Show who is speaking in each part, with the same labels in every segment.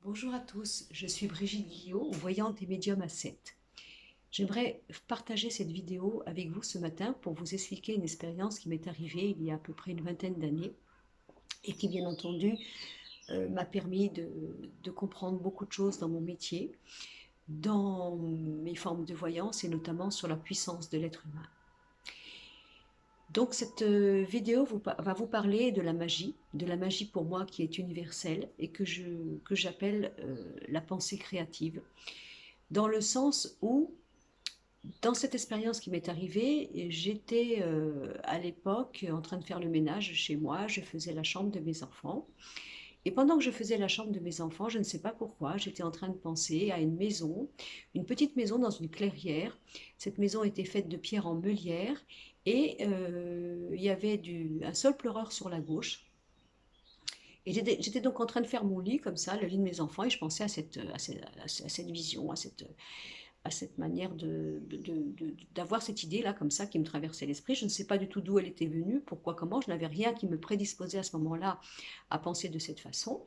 Speaker 1: Bonjour à tous, je suis Brigitte Guillot, voyante et médium à 7. J'aimerais partager cette vidéo avec vous ce matin pour vous expliquer une expérience qui m'est arrivée il y a à peu près une vingtaine d'années et qui, bien entendu, m'a permis de comprendre beaucoup de choses dans mon métier, dans mes formes de voyance et notamment sur la puissance de l'être humain. Donc cette vidéo va vous parler de la magie pour moi qui est universelle et que j'appelle la pensée créative, dans le sens où, dans cette expérience qui m'est arrivée, j'étais à l'époque en train de faire le ménage chez moi, je faisais la chambre de mes enfants. Et pendant que je faisais la chambre de mes enfants, je ne sais pas pourquoi, j'étais en train de penser à une maison, une petite maison dans une clairière. Cette maison était faite de pierre en meulière et il y avait un sol pleureur sur la gauche. Et j'étais donc en train de faire mon lit comme ça, le lit de mes enfants, et je pensais à cette vision, à cette manière d'avoir cette idée-là comme ça qui me traversait l'esprit. Je ne sais pas du tout d'où elle était venue, pourquoi, comment. Je n'avais rien qui me prédisposait à ce moment-là à penser de cette façon.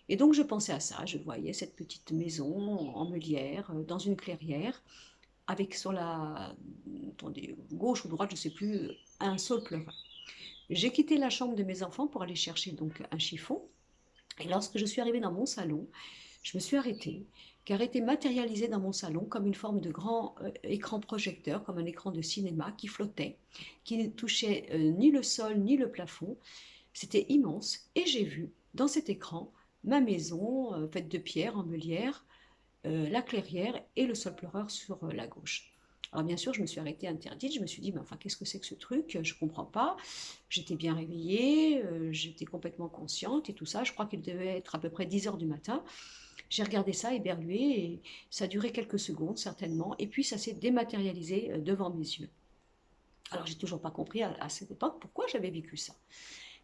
Speaker 1: Et donc je pensais à ça. Je voyais cette petite maison en meulière, dans une clairière, avec sur la attendez, gauche ou droite, je ne sais plus, un saule pleureur. J'ai quitté la chambre de mes enfants pour aller chercher donc un chiffon. Et lorsque je suis arrivée dans mon salon, je me suis arrêtée, car était matérialisé dans mon salon comme une forme de grand écran projecteur, comme un écran de cinéma qui flottait, qui ne touchait ni le sol ni le plafond. C'était immense et j'ai vu dans cet écran ma maison faite de pierre en meulière, la clairière et le sol pleureur sur la gauche. Alors bien sûr, je me suis arrêtée interdite, je me suis dit, mais enfin, qu'est-ce que c'est que ce truc? Je ne comprends pas. J'étais bien réveillée, j'étais complètement consciente et tout ça. Je crois qu'il devait être à peu près 10 heures du matin. J'ai regardé ça éberlué et ça a duré quelques secondes certainement. Et puis ça s'est dématérialisé devant mes yeux. Alors j'ai toujours pas compris à cette époque pourquoi j'avais vécu ça.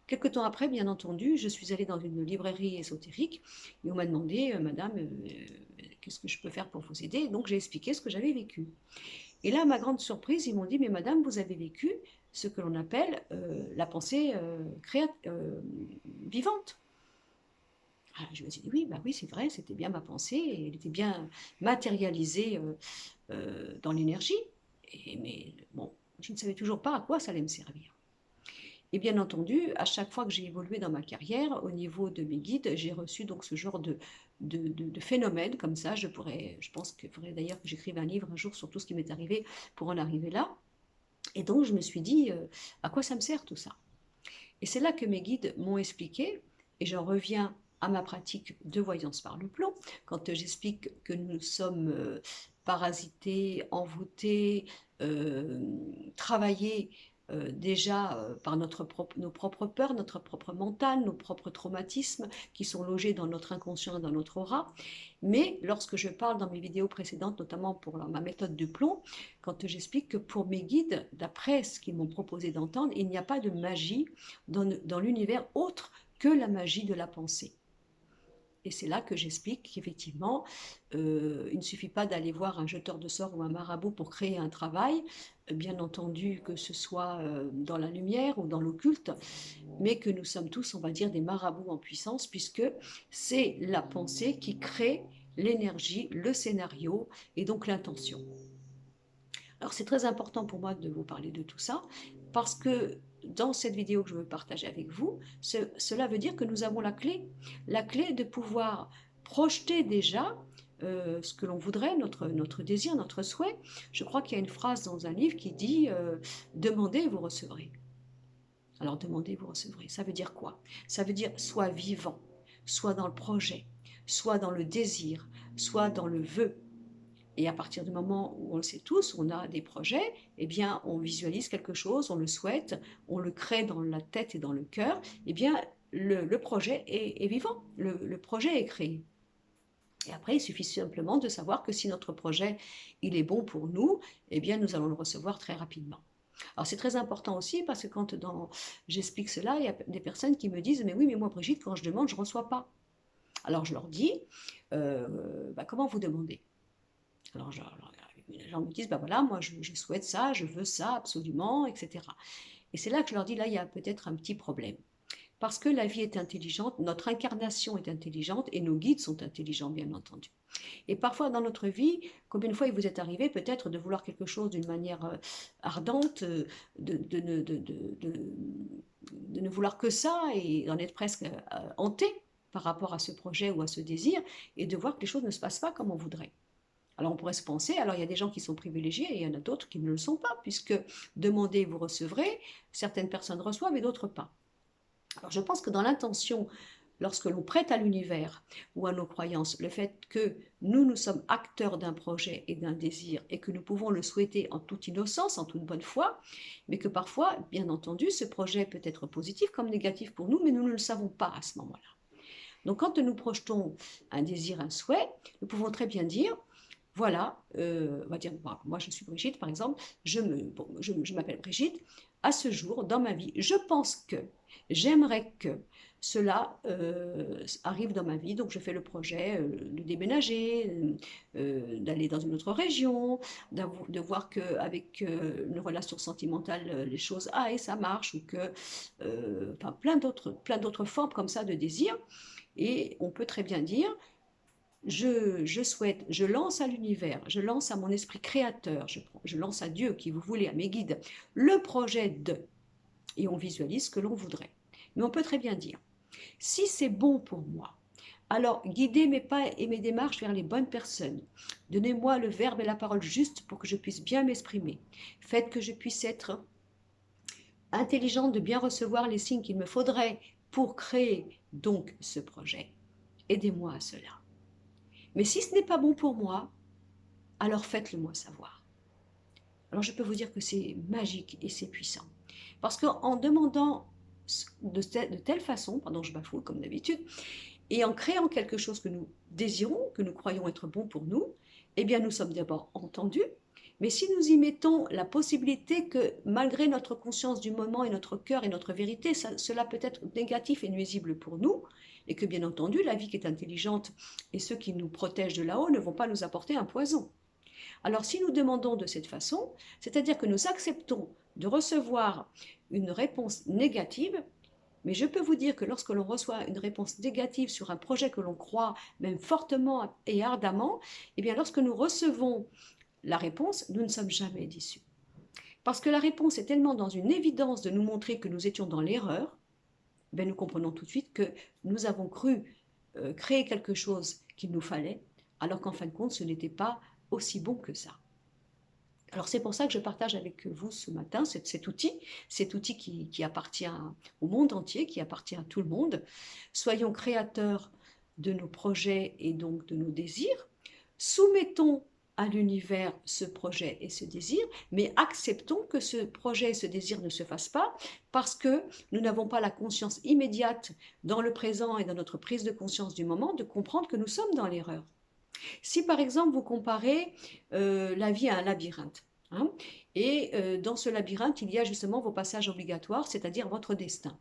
Speaker 1: Quelque temps après, bien entendu, je suis allée dans une librairie ésotérique et on m'a demandé, Madame, qu'est-ce que je peux faire pour vous aider? Donc j'ai expliqué ce que j'avais vécu. Et là, à ma grande surprise, ils m'ont dit, mais Madame, vous avez vécu ce que l'on appelle la pensée vivante. Ah, je me suis dit, oui, bah oui, c'est vrai, c'était bien ma pensée, et elle était bien matérialisée dans l'énergie. Mais bon, je ne savais toujours pas à quoi ça allait me servir. Et bien entendu, à chaque fois que j'ai évolué dans ma carrière, au niveau de mes guides, j'ai reçu donc ce genre de phénomène comme ça. Je pense qu'il faudrait d'ailleurs que j'écrive un livre un jour sur tout ce qui m'est arrivé pour en arriver là. Et donc je me suis dit, à quoi ça me sert tout ça? Et c'est là que mes guides m'ont expliqué, et j'en reviens à ma pratique de voyance par le plomb, quand j'explique que nous sommes parasités, envoûtés, travaillés déjà par nos propres peurs, notre propre mental, nos propres traumatismes qui sont logés dans notre inconscient et dans notre aura. Mais lorsque je parle dans mes vidéos précédentes, notamment pour ma méthode du plomb, quand j'explique que pour mes guides, d'après ce qu'ils m'ont proposé d'entendre, il n'y a pas de magie dans l'univers autre que la magie de la pensée. Et c'est là que j'explique qu'effectivement, il ne suffit pas d'aller voir un jeteur de sorts ou un marabout pour créer un travail, bien entendu que ce soit dans la lumière ou dans l'occulte, mais que nous sommes tous, on va dire, des marabouts en puissance, puisque c'est la pensée qui crée l'énergie, le scénario et donc l'intention. Alors c'est très important pour moi de vous parler de tout ça, parce que dans cette vidéo que je veux partager avec vous, cela veut dire que nous avons la clé de pouvoir projeter déjà ce que l'on voudrait, notre désir, notre souhait. Je crois qu'il y a une phrase dans un livre qui dit demandez et vous recevrez. Alors demandez, vous recevrez. Ça veut dire quoi? Ça veut dire soit vivant, soit dans le projet, soit dans le désir, soit dans le vœu. Et à partir du moment où on le sait tous, on a des projets, eh bien, on visualise quelque chose, on le souhaite, on le crée dans la tête et dans le cœur, eh bien, le projet est vivant, le projet est créé. Et après, il suffit simplement de savoir que si notre projet, il est bon pour nous, eh bien, nous allons le recevoir très rapidement. Alors, c'est très important aussi parce que j'explique cela, il y a des personnes qui me disent, mais oui, mais moi, Brigitte, quand je demande, je ne reçois pas. Alors, je leur dis, comment vous demandez? Alors, les gens me disent, ben voilà, moi je souhaite ça, je veux ça absolument, etc. Et c'est là que je leur dis, là, il y a peut-être un petit problème. Parce que la vie est intelligente, notre incarnation est intelligente et nos guides sont intelligents, bien entendu. Et parfois dans notre vie, combien de fois il vous est arrivé peut-être de vouloir quelque chose d'une manière ardente, de ne vouloir que ça et d'en être presque hanté par rapport à ce projet ou à ce désir et de voir que les choses ne se passent pas comme on voudrait. Alors on pourrait se penser, alors il y a des gens qui sont privilégiés et il y en a d'autres qui ne le sont pas, puisque demandez, vous recevrez, certaines personnes reçoivent et d'autres pas. Alors je pense que dans l'intention, lorsque l'on prête à l'univers ou à nos croyances le fait que nous sommes acteurs d'un projet et d'un désir et que nous pouvons le souhaiter en toute innocence, en toute bonne foi, mais que parfois, bien entendu, ce projet peut être positif comme négatif pour nous, mais nous ne le savons pas à ce moment-là. Donc quand nous projetons un désir, un souhait, nous pouvons très bien dire, voilà, on va dire, bon, moi je suis Brigitte par exemple, je m'appelle Brigitte, à ce jour dans ma vie, je pense que, j'aimerais que cela arrive dans ma vie, donc je fais le projet de déménager, d'aller dans une autre région, de voir qu'avec une relation sentimentale, les choses aillent, ça marche, ou que, enfin, plein d'autres formes comme ça de désir, et on peut très bien dire, je souhaite, je lance à l'univers, je lance à mon esprit créateur, je lance à Dieu, qui vous voulez, à mes guides, le projet de, et on visualise ce que l'on voudrait. Mais on peut très bien dire, si c'est bon pour moi, alors guidez mes pas et mes démarches vers les bonnes personnes. Donnez-moi le verbe et la parole juste pour que je puisse bien m'exprimer. Faites que je puisse être intelligente de bien recevoir les signes qu'il me faudrait pour créer donc ce projet. Aidez-moi à cela. Mais si ce n'est pas bon pour moi, alors faites-le moi savoir. Alors je peux vous dire que c'est magique et c'est puissant. Parce qu'en demandant de telle façon, pardon je bafoue comme d'habitude, et en créant quelque chose que nous désirons, que nous croyons être bon pour nous, eh bien nous sommes d'abord entendus, mais si nous y mettons la possibilité que malgré notre conscience du moment et notre cœur et notre vérité, cela peut être négatif et nuisible pour nous, et que bien entendu la vie qui est intelligente et ceux qui nous protègent de là-haut ne vont pas nous apporter un poison. Alors si nous demandons de cette façon, c'est-à-dire que nous acceptons de recevoir une réponse négative, mais je peux vous dire que lorsque l'on reçoit une réponse négative sur un projet que l'on croit même fortement et ardemment, eh bien lorsque nous recevons la réponse, nous ne sommes jamais déçus. Parce que la réponse est tellement dans une évidence de nous montrer que nous étions dans l'erreur, ben nous comprenons tout de suite que nous avons cru créer quelque chose qu'il nous fallait, alors qu'en fin de compte, ce n'était pas aussi bon que ça. Alors c'est pour ça que je partage avec vous ce matin cet outil qui appartient au monde entier, qui appartient à tout le monde. Soyons créateurs de nos projets et donc de nos désirs. Soumettons à l'univers ce projet et ce désir, mais acceptons que ce projet et ce désir ne se fassent pas parce que nous n'avons pas la conscience immédiate dans le présent et dans notre prise de conscience du moment de comprendre que nous sommes dans l'erreur. Si par exemple vous comparez la vie à un labyrinthe, hein, et dans ce labyrinthe il y a justement vos passages obligatoires, c'est-à-dire votre destin.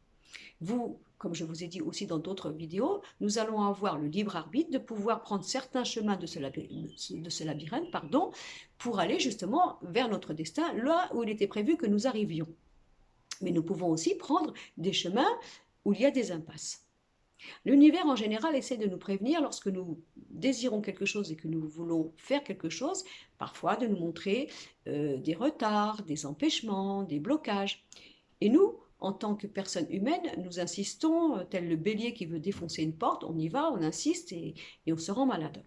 Speaker 1: Vous, comme je vous ai dit aussi dans d'autres vidéos, nous allons avoir le libre arbitre de pouvoir prendre certains chemins de ce labyrinthe, pardon, pour aller justement vers notre destin, là où il était prévu que nous arrivions. Mais nous pouvons aussi prendre des chemins où il y a des impasses. L'univers en général essaie de nous prévenir lorsque nous désirons quelque chose et que nous voulons faire quelque chose, parfois de nous montrer des retards, des empêchements, des blocages. Et nous, en tant que personne humaine, nous insistons, tel le bélier qui veut défoncer une porte, on y va, on insiste et on se rend malade.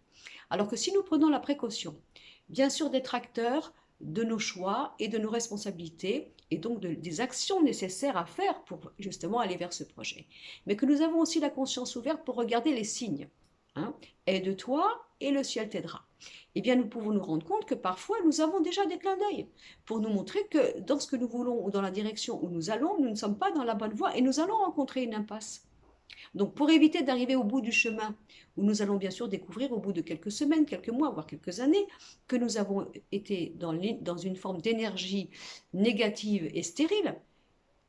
Speaker 1: Alors que si nous prenons la précaution, bien sûr d'être acteurs de nos choix et de nos responsabilités, et donc des actions nécessaires à faire pour justement aller vers ce projet. Mais que nous avons aussi la conscience ouverte pour regarder les signes. Hein, aide-toi et le ciel t'aidera. Eh bien, nous pouvons nous rendre compte que parfois, nous avons déjà des clins d'œil pour nous montrer que dans ce que nous voulons ou dans la direction où nous allons, nous ne sommes pas dans la bonne voie et nous allons rencontrer une impasse. Donc, pour éviter d'arriver au bout du chemin, où nous allons bien sûr découvrir au bout de quelques semaines, quelques mois, voire quelques années, que nous avons été dans une forme d'énergie négative et stérile,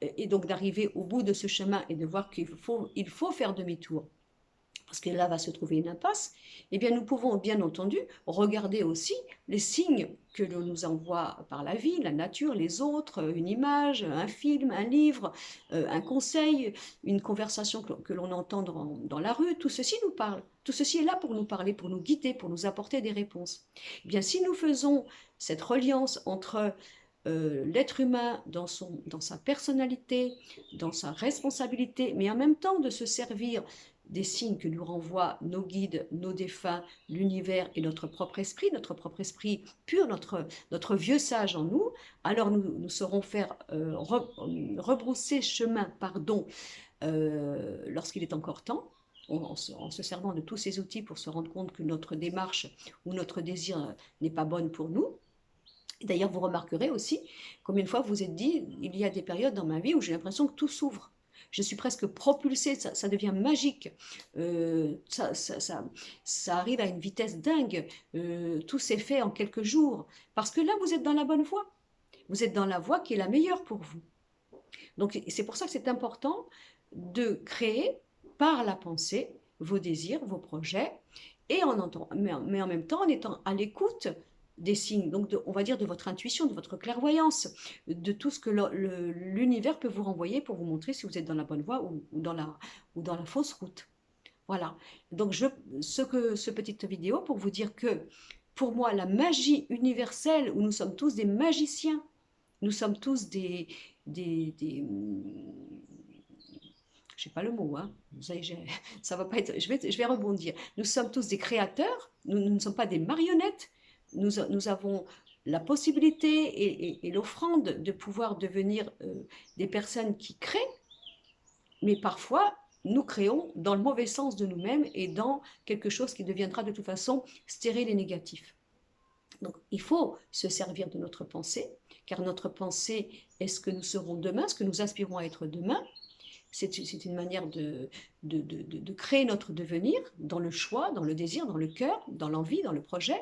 Speaker 1: et donc d'arriver au bout de ce chemin et de voir qu'il faut faire demi-tour. parce que là va se trouver une impasse, eh bien nous pouvons bien entendu regarder aussi les signes que l'on nous envoie par la vie, la nature, les autres, une image, un film, un livre, un conseil, une conversation que l'on entend dans la rue, tout ceci nous parle. Tout ceci est là pour nous parler, pour nous guider, pour nous apporter des réponses. Eh bien si nous faisons cette reliance entre l'être humain dans sa personnalité, dans sa responsabilité, mais en même temps de se servir des signes que nous renvoient nos guides, nos défunts, l'univers et notre propre esprit pur, notre vieux sage en nous, alors nous saurons faire rebrousser chemin, pardon, lorsqu'il est encore temps, en se servant de tous ces outils pour se rendre compte que notre démarche ou notre désir n'est pas bonne pour nous. D'ailleurs, vous remarquerez aussi combien de fois vous vous êtes dit, il y a des périodes dans ma vie où j'ai l'impression que tout s'ouvre. Je suis presque propulsée, ça devient magique. Ça arrive à une vitesse dingue. Tout s'est fait en quelques jours. Parce que là, vous êtes dans la bonne voie. Vous êtes dans la voie qui est la meilleure pour vous. Donc, c'est pour ça que c'est important de créer par la pensée vos désirs, vos projets, mais en même temps en étant à l'écoute des signes, donc on va dire de votre intuition, de votre clairvoyance, de tout ce que l'univers peut vous renvoyer pour vous montrer si vous êtes dans la bonne voie ou dans la fausse route. Voilà. Donc ce petite vidéo pour vous dire que pour moi la magie universelle où nous sommes tous des magiciens, nous sommes tous je sais pas le mot, hein. Ça va pas être, je vais rebondir. Nous sommes tous des créateurs, nous ne sommes pas des marionnettes, nous avons la possibilité et l'offrande de pouvoir devenir des personnes qui créent, mais parfois nous créons dans le mauvais sens de nous-mêmes et dans quelque chose qui deviendra de toute façon stérile et négatif. Donc il faut se servir de notre pensée, car notre pensée est ce que nous serons demain, ce que nous aspirons à être demain. C'est une manière de créer notre devenir dans le choix, dans le désir, dans le cœur, dans l'envie, dans le projet,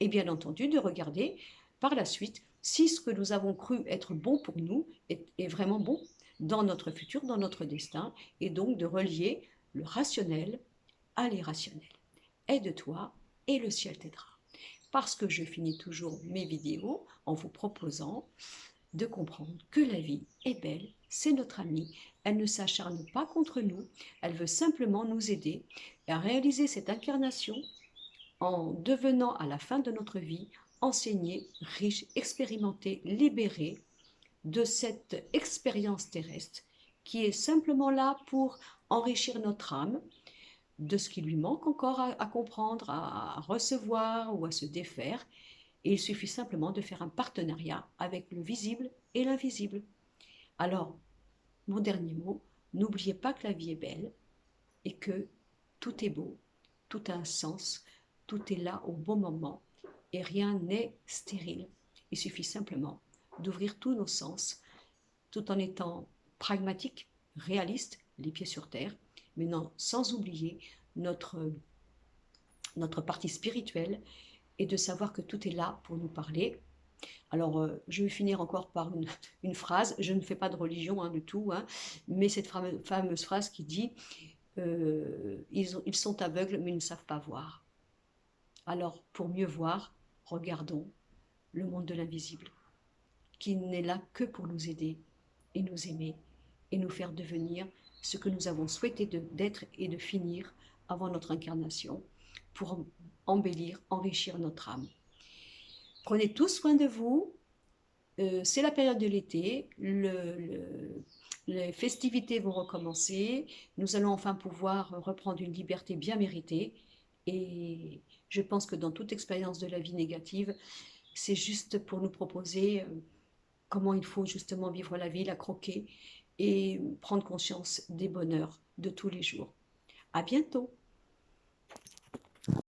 Speaker 1: et bien entendu de regarder par la suite si ce que nous avons cru être bon pour nous est vraiment bon dans notre futur, dans notre destin, et donc de relier le rationnel à l'irrationnel. Aide-toi et le ciel t'aidera. Parce que je finis toujours mes vidéos en vous proposant de comprendre que la vie est belle, c'est notre amie, elle ne s'acharne pas contre nous, elle veut simplement nous aider à réaliser cette incarnation en devenant à la fin de notre vie enseignés, riches, expérimentés, libérés de cette expérience terrestre qui est simplement là pour enrichir notre âme de ce qui lui manque encore à comprendre, à recevoir ou à se défaire. Et il suffit simplement de faire un partenariat avec le visible et l'invisible. Alors, mon dernier mot, n'oubliez pas que la vie est belle et que tout est beau, tout a un sens, tout est là au bon moment et rien n'est stérile. Il suffit simplement d'ouvrir tous nos sens tout en étant pragmatique, réaliste, les pieds sur terre, mais non, sans oublier notre partie spirituelle et de savoir que tout est là pour nous parler. Alors, je vais finir encore par une phrase, je ne fais pas de religion du tout, mais cette fameuse phrase qui dit ils sont aveugles mais ils ne savent pas voir. Alors, pour mieux voir, regardons le monde de l'invisible, qui n'est là que pour nous aider et nous aimer et nous faire devenir ce que nous avons souhaité d'être et de finir avant notre incarnation pour embellir, enrichir notre âme. Prenez tous soin de vous. C'est la période de l'été. Les festivités vont recommencer. Nous allons enfin pouvoir reprendre une liberté bien méritée. Et je pense que dans toute expérience de la vie négative, c'est juste pour nous proposer comment il faut justement vivre la vie, la croquer et prendre conscience des bonheurs de tous les jours. À bientôt!